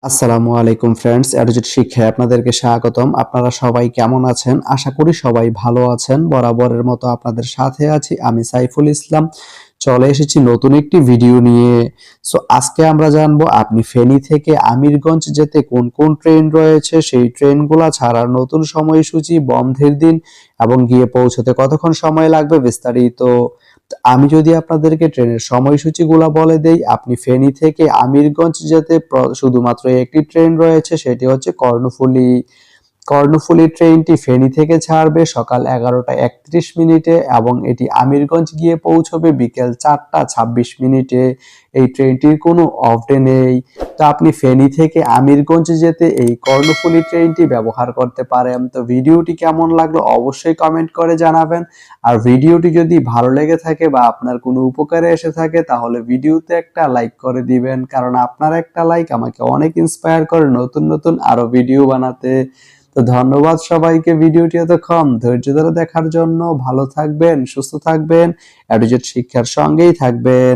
আসসালামু আলাইকুম ফ্রেন্ডস, এডুজেট শিক্ষায় আপনাদেরকে স্বাগতম। আপনারা সবাই কেমন আছেন? আশা করি সবাই ভালো আছেন। বরাবরের মতো আপনাদের সাথে আছি আমি সাইফুল ইসলাম। চলে এসেছি নতুন একটি ভিডিও নিয়ে। আজকে আমরা জানবো আপনি ফেনী থেকে আমিরগঞ্জ যেতে কোন কোন ট্রেন রয়েছে, সেই ট্রেনগুলা ছাড়ার নতুন সময়সূচি, বন্ধের দিন এবং গিয়ে পৌঁছতে কতক্ষণ সময় লাগবে বিস্তারিত। আমি যদি আপনাদেরকে ট্রেনের সময়সূচিগুলা বলে দেই, আপনি ফেনী থেকে আমিরগঞ্জ যেতে শুধুমাত্র একটি ট্রেন রয়েছে, সেটি হচ্ছে কর্ণফুলী। কর্ণফুলী ট্রেনটি ফেনী থেকে ছাড়বে সকাল 11টা 31 মিনিটে এবং এটি আমিরগঞ্জ গিয়ে পৌঁছবে বিকেল 4টা 26 মিনিটে। এই ট্রেনটির কোনো অফ ডে নেই। তো আপনি ফেনী থেকে আমিরগঞ্জ যেতে এই কর্ণফুলী ট্রেনটি ব্যবহার করতে পারেন। তো ভিডিওটি কেমন লাগলো অবশ্যই কমেন্ট করে জানাবেন। আর ভিডিওটি যদি ভালো লেগে থাকে বা আপনার কোনো উপকারে এসে থাকে তাহলে ভিডিওতে একটা লাইক করে দিবেন, কারণ আপনার একটা লাইক আমাকে অনেক ইন্সপায়ার করে নতুন নতুন আরো ভিডিও বানাতে। তো ধন্যবাদ সবাইকে ভিডিওটি এতক্ষণ ধৈর্য ধরে দেখার জন্য। ভালো থাকবেন, সুস্থ থাকবেন, এডুজেট শিক্ষার সঙ্গেই থাকবেন।